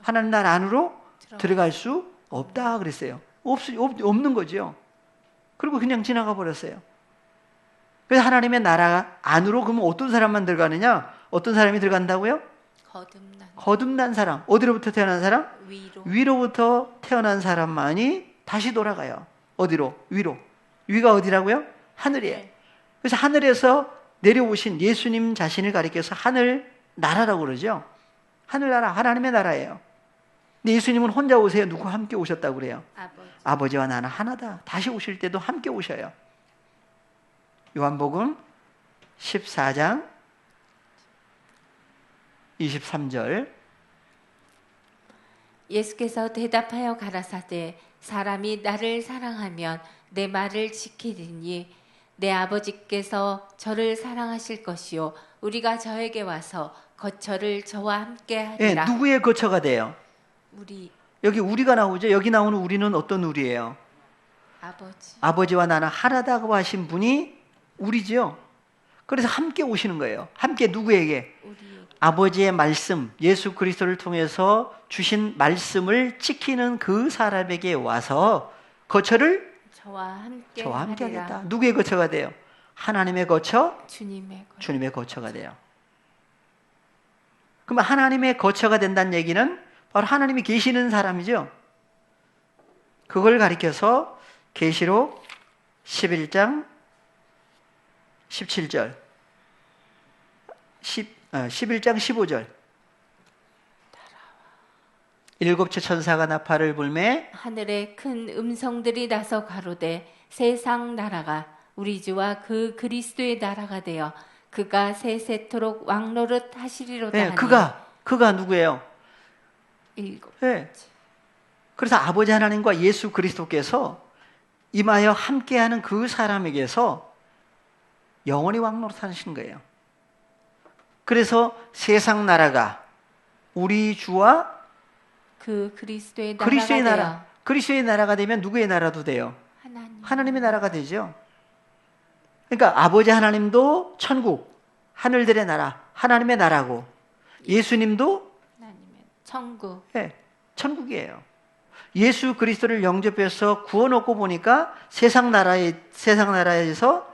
하나님 나라 안으로 들어갈 수 없다 그랬어요. 없는 거죠. 그리고 그냥 지나가 버렸어요. 그래서 하나님의 나라 안으로 그러면 어떤 사람만 들어가느냐? 어떤 사람이 들어간다고요? 거듭난 사람. 어디로부터 태어난 사람? 위로부터 태어난 사람만이 다시 돌아가요. 어디로? 위로. 위가 어디라고요? 하늘이에요. 그래서 하늘에서 내려오신 예수님 자신을 가리켜서 하늘 나라라고 그러죠. 하늘나라, 하나님의 나라예요. 근데 예수님은 혼자 오세요? 누구 함께 오셨다고 그래요? 아버지와 나는 하나다. 다시 오실 때도 함께 오셔요. 요한복음 14장 23절 예수께서 대답하여 가라사대 사람이 나를 사랑하면 내 말을 지키리니 내 아버지께서 저를 사랑하실 것이요 우리가 저에게 와서 거처를 저와 함께 하리라. 누구의 거처가 돼요? 여기 우리가 나오죠. 여기 나오는 우리는 어떤 우리예요? 아버지와 나는 하나다고 하신 분이 우리죠. 그래서 함께 오시는 거예요. 함께 누구에게? 아버지의 말씀, 예수 그리스도를 통해서 주신 말씀을 지키는 그 사람에게 와서 거처를 저와 함께 하겠다. 누구의 거처가 돼요? 하나님의 거처, 주님의 거처가 돼요. 그러면 하나님의 거처가 된다는 얘기는 바로 하나님이 계시는 사람이죠. 그걸 가리켜서 계시록 11장 17절 11장 15절. 일곱째 천사가 나팔을 불매 하늘에 큰 음성들이 나서 가로되 세상 나라가 우리 주와 그 그리스도의 나라가 되어 그가 세세토록 왕노릇 하시리로다. 네, 하니. 그가 누구예요? 일곱. 네. 그래서 아버지 하나님과 예수 그리스도께서 임하여 함께하는 그 사람에게서 영원히 왕노릇 하시는 거예요. 그래서 세상 나라가 우리 주와 그 그리스도의 나라가 그리스도의 되어 나라, 그리스도의 나라가 되면 누구의 나라도 돼요? 하나님의 나라가 되죠. 그러니까 아버지 하나님도 천국, 하늘들의 나라, 하나님의 나라고, 예수님도 하나님의 천국. 네, 천국이에요. 예수 그리스도를 영접해서 구원받고 보니까 세상 나라에서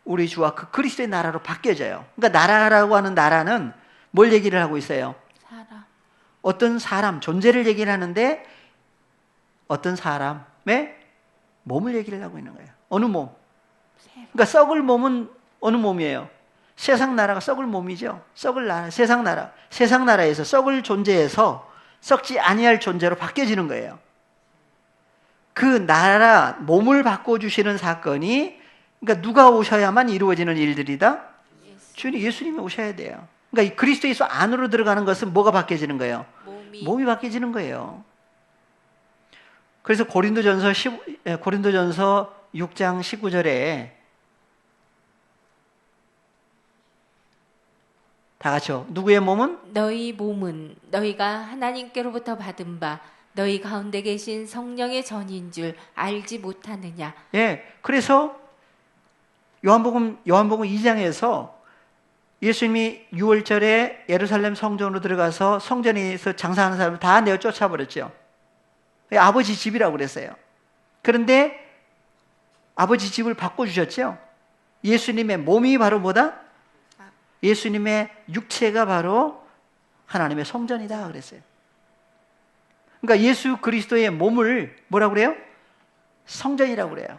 우리 주와 그 그리스도의 나라로 바뀌어져요. 그러니까 나라라고 하는 나라는 뭘 얘기를 하고 있어요? 사람. 어떤 사람, 존재를 얘기를 하는데 어떤 사람의 몸을 얘기를 하고 있는 거예요. 어느 몸? 그러니까 썩을 몸은 어느 몸이에요? 세상 나라가 썩을 몸이죠. 썩을 나라, 세상 나라에서 썩을 존재에서 썩지 아니할 존재로 바뀌어지는 거예요. 그 나라 몸을 바꿔주시는 사건이 그러니까 누가 오셔야만 이루어지는 일들이다? 주님 예수님이 오셔야 돼요. 그러니까 이 그리스도 예수 안으로 들어가는 것은 뭐가 바뀌어지는 거예요? 몸이 바뀌어지는 거예요. 그래서 고린도전서 6장 19절에 다 같이요. 누구의 몸은? 너희 몸은 너희가 하나님께로부터 받은 바 너희 가운데 계신 성령의 전인 줄 알지 못하느냐. 예. 그래서 요한복음 2장에서 예수님이 6월절에 예루살렘 성전으로 들어가서 성전에서 장사하는 사람을 다 내어 쫓아버렸죠. 아버지 집이라고 그랬어요. 그런데 아버지 집을 바꿔주셨죠. 예수님의 몸이 바로 뭐다? 예수님의 육체가 바로 하나님의 성전이다 그랬어요. 그러니까 예수 그리스도의 몸을 뭐라고 그래요? 성전이라고 그래요.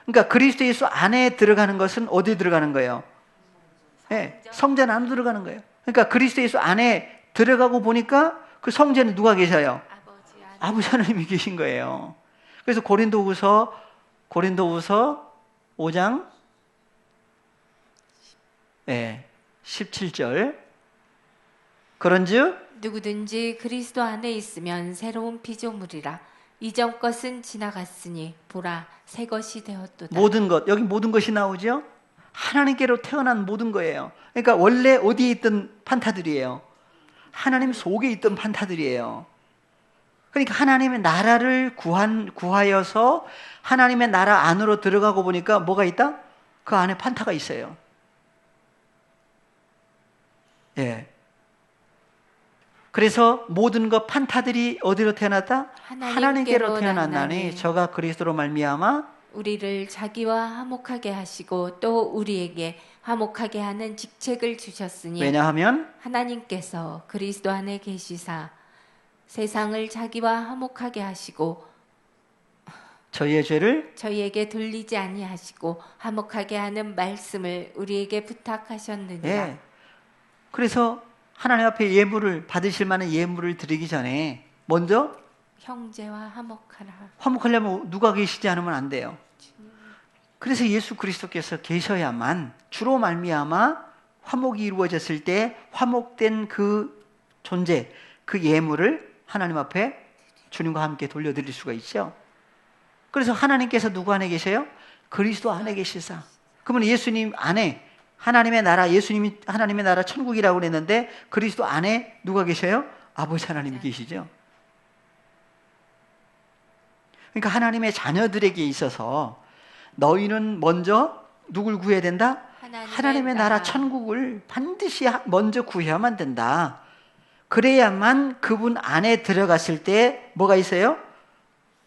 그러니까 그리스도 예수 안에 들어가는 것은 어디에 들어가는 거예요? 네, 성전 안으로 들어가는 거예요. 그러니까 그리스도 예수 안에 들어가고 보니까 그 성전에 누가 계셔요? 아버지 하나님이 계신 거예요. 그래서 고린도후서 5장 17절 그런즉 누구든지 그리스도 안에 있으면 새로운 피조물이라. 이전 것은 지나갔으니 보라 새 것이 되었도다. 모든 것, 여기 모든 것이 나오죠? 하나님께로 태어난 모든 거예요. 그러니까 원래 어디에 있던 판타들이에요? 하나님 속에 있던 판타들이에요. 그러니까 하나님의 나라를 구하여서 하나님의 나라 안으로 들어가고 보니까 뭐가 있다? 그 안에 판타가 있어요. 예. 그래서 모든 것 판타들이 어디로 태어났다? 하나님께로 태어났나니 저가 그리스도로 말미암아 우리를 자기와 화목하게 하시고 또 우리에게 화목하게 하는 직책을 주셨으니 왜냐하면 하나님께서 그리스도 안에 계시사 세상을 자기와 화목하게 하시고 저희의 죄를 저희에게 돌리지 아니하시고 화목하게 하는 말씀을 우리에게 부탁하셨느니라. 예. 그래서 하나님 앞에 예물을 받으실 만한 예물을 드리기 전에 먼저 형제와 화목하라. 화목하려면 누가 계시지 않으면 안 돼요. 그래서 예수 그리스도께서 계셔야만 주로 말미암아 화목이 이루어졌을 때 화목된 그 존재, 그 예물을 하나님 앞에 주님과 함께 돌려드릴 수가 있죠. 그래서 하나님께서 누구 안에 계세요? 그리스도 안에 계시사. 그러면 예수님 안에 하나님의 나라, 예수님이 하나님의 나라 천국이라고 그랬는데 그리스도 안에 누가 계셔요? 아버지 하나님이 계시죠. 그러니까 하나님의 자녀들에게 있어서 너희는 먼저 누굴 구해야 된다? 하나님의 나라 천국을 반드시 먼저 구해야만 된다. 그래야만 그분 안에 들어갔을 때 뭐가 있어요?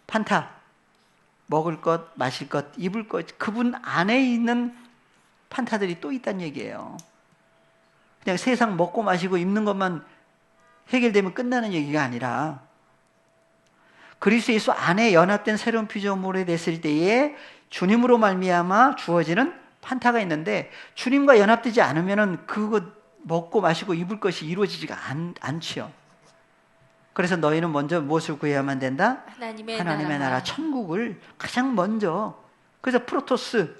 판타, 먹을 것, 마실 것, 입을 것, 그분 안에 있는 판타들이 또 있다는 얘기예요. 그냥 세상 먹고 마시고 입는 것만 해결되면 끝나는 얘기가 아니라 그리스도 예수 안에 연합된 새로운 피조물이 됐을 때에 주님으로 말미암아 주어지는 판타가 있는데 주님과 연합되지 않으면은 그거 먹고 마시고 입을 것이 이루어지지가 않지요. 그래서 너희는 먼저 무엇을 구해야만 된다? 하나님의 나라 천국을 가장 먼저. 그래서 프로토스가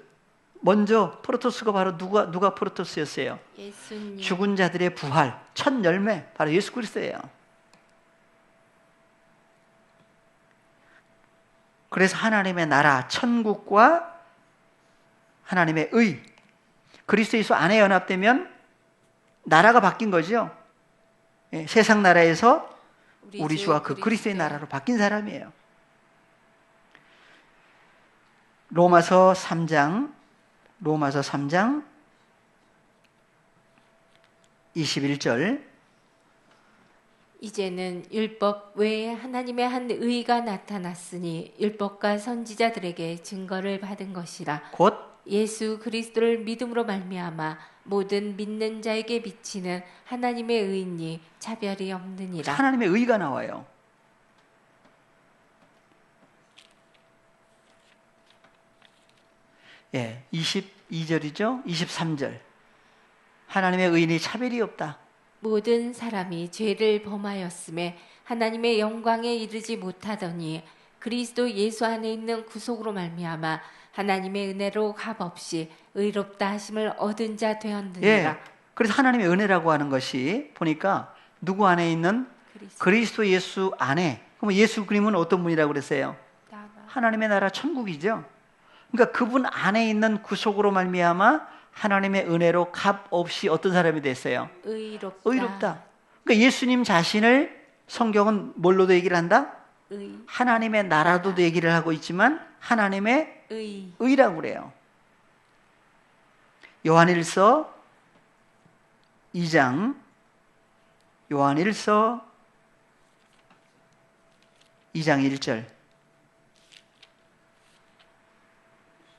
바로 누가 프로토스였어요? 예수님. 죽은 자들의 부활, 첫 열매 바로 예수 그리스도예요. 그래서 하나님의 나라, 천국과 하나님의 의, 그리스도 예수 안에 연합되면 나라가 바뀐 거죠. 예, 세상 나라에서 우리 주와 그 그리스도의 나라로 바뀐 사람이에요. 로마서 3장 21절. 이제는 율법 외에 하나님의 한 의가 나타났으니 율법과 선지자들에게 증거를 받은 것이라. 곧 예수 그리스도를 믿음으로 말미암아 모든 믿는 자에게 비치는 하나님의 의니 차별이 없느니라. 하나님의 의가 나와요. 예, 22절이죠. 23절. 하나님의 의인이 차별이 없다. 모든 사람이 죄를 범하였음에 하나님의 영광에 이르지 못하더니 그리스도 예수 안에 있는 구속으로 말미암아 하나님의 은혜로 값없이 의롭다 하심을 얻은 자 되었느니라. 예, 그래서 하나님의 은혜라고 하는 것이 보니까 누구 안에 있는 그리스도 예수 안에. 그럼 예수 그림은 어떤 분이라고 그랬어요? 하나님의 나라 천국이죠. 그러니까 그분 안에 있는 구속으로 말미암아 하나님의 은혜로 값없이 어떤 사람이 됐어요? 의롭다. 그러니까 예수님 자신을 성경은 뭘로도 얘기를 한다? 하나님의 나라도도 얘기를 하고 있지만 하나님의 의라고 그래요. 요한일서 2장 1절.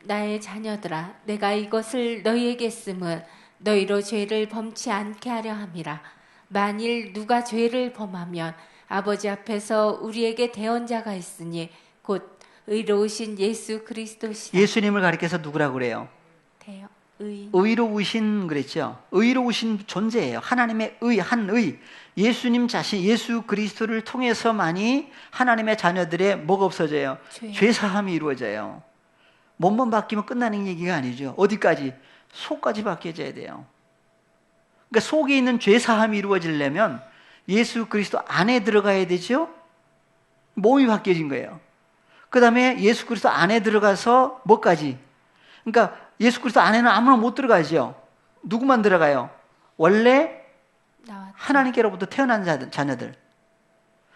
나의 자녀들아, 내가 이것을 너희에게 쓰면 너희로 죄를 범치 않게 하려 함이라. 만일 누가 죄를 범하면 아버지 앞에서 우리에게 대언자가 있으니 곧 의로우신 예수 그리스도시라. 예수님을 가리켜서 누구라고 그래요? 의로우신 그랬죠. 의로우신 존재예요. 하나님의 한 예수님 자신, 예수 그리스도를 통해서만이 하나님의 자녀들의 뭐가 없어져요? 죄 사함이 이루어져요. 몸만 바뀌면 끝나는 얘기가 아니죠. 어디까지? 속까지 바뀌어져야 돼요. 그러니까 속에 있는 죄 사함이 이루어지려면 예수 그리스도 안에 들어가야 되죠. 몸이 바뀌어진 거예요. 그 다음에 예수 그리스도 안에 들어가서 뭐까지? 그러니까 예수 그리스도 안에는 아무나 못 들어가죠. 누구만 들어가요? 원래 하나님께로부터 태어난 자녀들.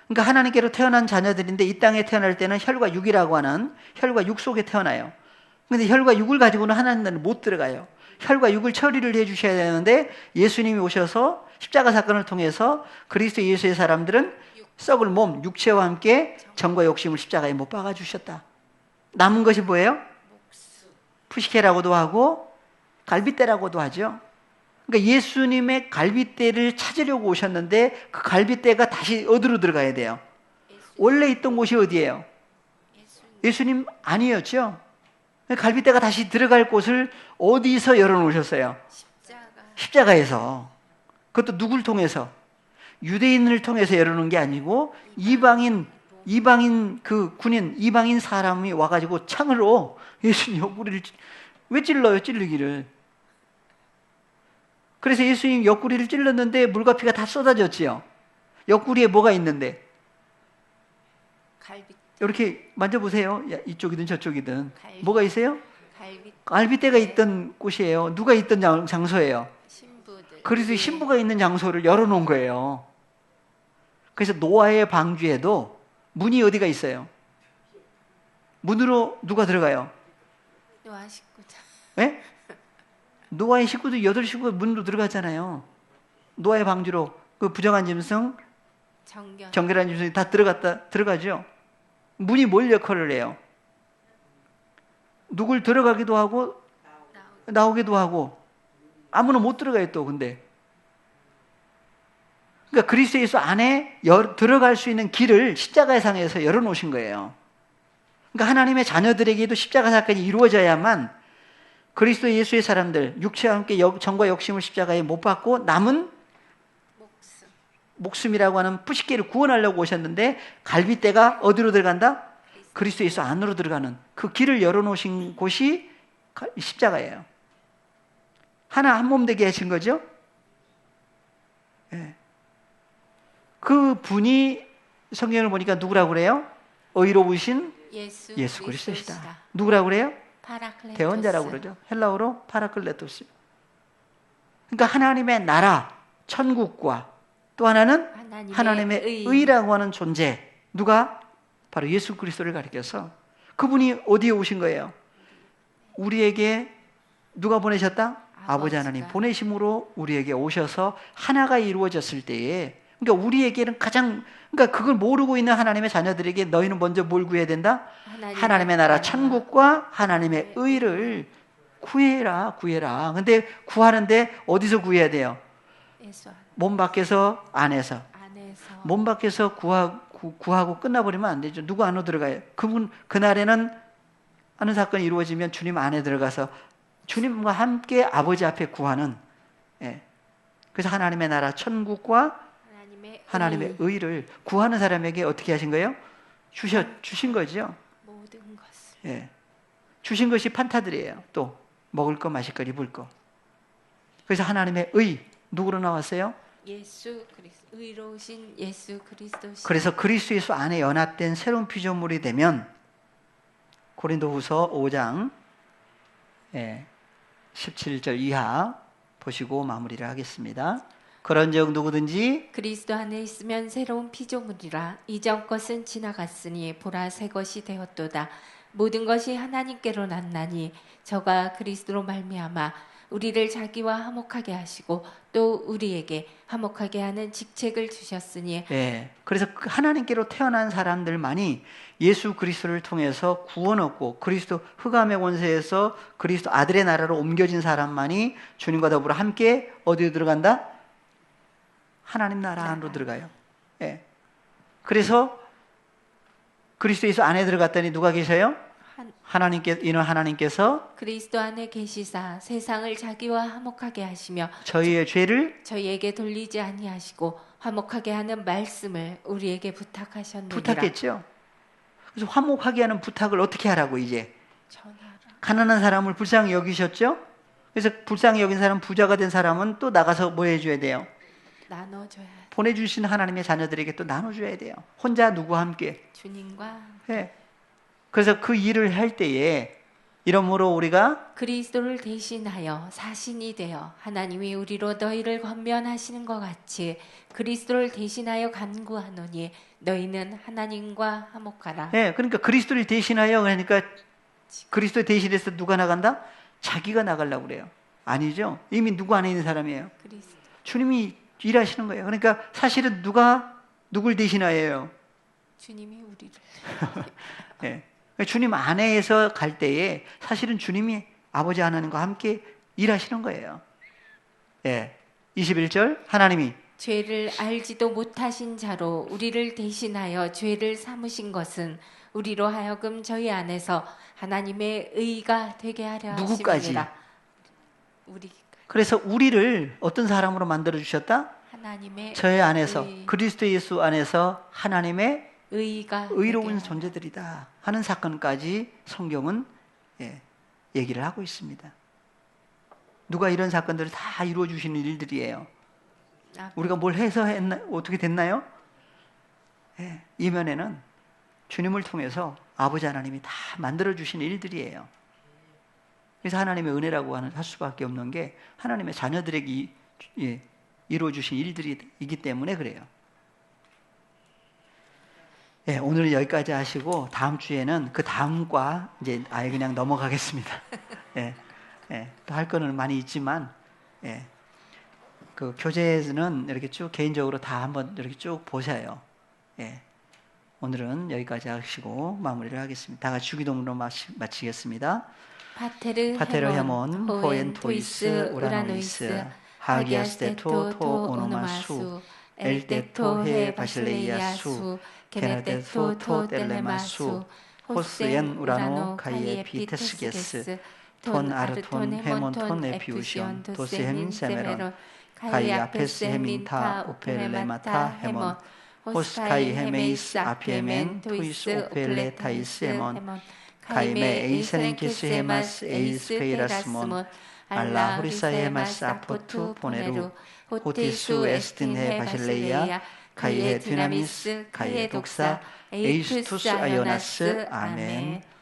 그러니까 하나님께로 태어난 자녀들인데 이 땅에 태어날 때는 혈과 육이라고 하는 혈과 육 속에 태어나요. 근데 혈과 육을 가지고는 하나님은 못 들어가요. 혈과 육을 처리를 해 주셔야 되는데 예수님이 오셔서 십자가 사건을 통해서 그리스도 예수의 사람들은 썩을 몸, 육체와 함께 정과 욕심을 십자가에 못 박아 주셨다. 남은 것이 뭐예요? 푸시케라고도 하고 갈빗대라고도 하죠. 그러니까 예수님의 갈빗대를 찾으려고 오셨는데 그 갈빗대가 다시 어디로 들어가야 돼요? 원래 있던 곳이 어디예요? 예수님 아니었죠? 갈빗대가 다시 들어갈 곳을 어디서 열어놓으셨어요? 십자가에서. 그것도 누굴 통해서? 유대인을 통해서 열어놓은 게 아니고 이방인 그 군인, 이방인 사람이 와가지고 창으로 예수님 옆구리를 왜 찔러요? 찔르기를. 그래서 예수님 옆구리를 찔렀는데 물과 피가 다 쏟아졌지요. 옆구리에 뭐가 있는데? 이렇게 만져보세요. 이쪽이든 저쪽이든. 뭐가 있어요? 갈빗대가 있던 곳이에요. 누가 있던 장소예요? 그리스도의 신부가 있는 장소를 열어놓은 거예요. 그래서 노아의 방주에도 문이 어디가 있어요? 문으로 누가 들어가요? 노아 식구들. 네? 노아의 식구들 8식구가 문으로 들어갔잖아요. 노아의 방주로 그 부정한 짐승, 정결한 짐승이 다 들어가죠. 문이 뭘 역할을 해요? 누굴 들어가기도 하고 나오기도 하고 아무나 못 들어가요 또. 근데 그러니까 그리스도 예수 안에 들어갈 수 있는 길을 십자가의 상에서 열어놓으신 거예요. 그러니까 하나님의 자녀들에게도 십자가 사건이 이루어져야만 그리스도 예수의 사람들, 육체와 함께 정과 욕심을 십자가에 못 박고 남은 목숨이라고 하는 뿌시개를 구원하려고 오셨는데 갈빗대가 어디로 들어간다? 그리스도 예수 안으로 들어가는 그 길을 열어놓으신 곳이 십자가예요. 하나 한 몸 되게 하신 거죠. 예. 그 분이 성경을 보니까 누구라고 그래요? 의로우신 예수 그리스도시다. 누구라고 그래요? 파라클레토스. 대원자라고 그러죠. 헬라어로 파라클레토스. 그러니까 하나님의 나라, 천국과 또 하나는 하나님의 의라고 하는 존재. 누가? 바로 예수 그리스도를 가리켜서 그분이 어디에 오신 거예요? 우리에게 누가 보내셨다? 아버지 하나님 보내심으로 우리에게 오셔서 하나가 이루어졌을 때에, 그러니까 우리에게는 그러니까 그걸 모르고 있는 하나님의 자녀들에게 너희는 먼저 뭘 구해야 된다? 하나님의 나라 천국과 하나님의 의를 구해라. 근데 구하는데 어디서 구해야 돼요? 몸 밖에서 안에서. 몸 밖에서 구하고 끝나버리면 안 되죠. 누구 안으로 들어가요? 그날에는 하는 사건이 이루어지면 주님 안에 들어가서 주님과 함께 아버지 앞에 구하는, 예. 그래서 하나님의 나라 천국과 하나님의 의를 구하는 사람에게 어떻게 하신 거예요? 주신 거죠. 모든 것을. 예. 주신 것이 판타들이에요. 또 먹을 거, 마실 거, 입을 거. 그래서 하나님의 의 누구로 나왔어요? 예수 그리스도, 의로우신 예수 그리스도. 그래서 그리스도 예수 안에 연합된 새로운 피조물이 되면 고린도후서 5장 17절 이하 보시고 마무리를 하겠습니다. 그런즉 누구든지 그리스도 안에 있으면 새로운 피조물이라. 이전 것은 지나갔으니 보라 새 것이 되었도다. 모든 것이 하나님께로 났나니 저가 그리스도로 말미암아 우리를 자기와 화목하게 하시고 또 우리에게 화목하게 하는 직책을 주셨으니. 그래서 하나님께로 태어난 사람들만이 예수 그리스도를 통해서 구원 얻고 그리스도 흑암의 권세에서 그리스도 아들의 나라로 옮겨진 사람만이 주님과 더불어 함께 어디로 들어간다? 하나님 나라 안으로 들어가요. 그래서 그리스도 예수 안에 들어갔더니 누가 계셔요? 이는 하나님께서 그리스도 안에 계시사 세상을 자기와 화목하게 하시며 저희의 죄를 저희에게 돌리지 아니하시고 화목하게 하는 말씀을 우리에게 부탁하셨느니라. 부탁했죠. 그래서 화목하게 하는 부탁을 어떻게 하라고 이제? 전하라. 가난한 사람을 불쌍히 여기셨죠. 그래서 불쌍히 여긴 사람, 부자가 된 사람은 또 나가서 뭐 해줘야 돼요? 나눠줘야. 보내주신 하나님의 자녀들에게 또 나눠줘야 돼요. 혼자 누구와 함께? 주님과. 그래서 그 일을 할 때에 이러므로 우리가 그리스도를 대신하여 사신이 되어 하나님이 우리로 너희를 권면하시는 것 같이 그리스도를 대신하여 간구하노니 너희는 하나님과 화목하라. 그러니까 그리스도를 대신하여, 그러니까 그리스도 대신해서 누가 나간다? 자기가 나가려고 그래요. 아니죠. 이미 누구 안에 있는 사람이에요? 그리스도. 주님이 일하시는 거예요. 그러니까 사실은 누굴 대신하여요? 주님이 우리를. 주님 안에서 갈 때에 사실은 주님이 아버지 하나님과 함께 일하시는 거예요. 21절 하나님이 죄를 알지도 못하신 자로 우리를 대신하여 죄를 삼으신 것은 우리로 하여금 저희 안에서 하나님의 의가 되게 하려 누구까지? 하심이라. 우리. 그래서 우리를 어떤 사람으로 만들어 주셨다? 하나님의 저희 안에서 그리스도 예수 안에서 하나님의 의로운 되게 존재들이다 하는 사건까지 성경은 얘기를 하고 있습니다. 누가 이런 사건들을 다 이루어 주시는 일들이에요. 우리가 뭘 해서 어떻게 됐나요? 이면에는 주님을 통해서 아버지 하나님이 다 만들어 주신 일들이에요. 그래서 하나님의 은혜라고 할 수밖에 없는 게 하나님의 자녀들에게 이루어 주신 일들이기 때문에 그래요. 오늘은 여기까지 하시고 다음 주에는 그 다음과 이제 아예 그냥 넘어가겠습니다. 또 할 거는 많이 있지만 그 교재는 이렇게 쭉 개인적으로 다 한번 이렇게 쭉 보세요. 오늘은 여기까지 하시고 마무리를 하겠습니다. 다 같이 주기도문으로 마치겠습니다. 파테르 헤몬 호엔 토이스 우라노이스 하기아스테토 토 오노마수 엘테토 헤 바실레이아수 게네테토 토 텔레마수 호스엔 우라노 가이에 피테스게스 톤 아르톤 헤몬톤 에피우시온 도스 헤민 세메론 가이 아페스 헤민 타 오펠레마타 헤몬 호스카이 헤메이스 아피에멘 토이스 오펠레 타이스 헤몬 가이메 에이세넨키스 헤마스 에이스 페이라스몬 알라 후리사 헤마스 아포투 포네루 호티수 에스틴 헤 바실레이아 가이에 디나미스 가이에 독사 에이스투스 아요나스 아멘.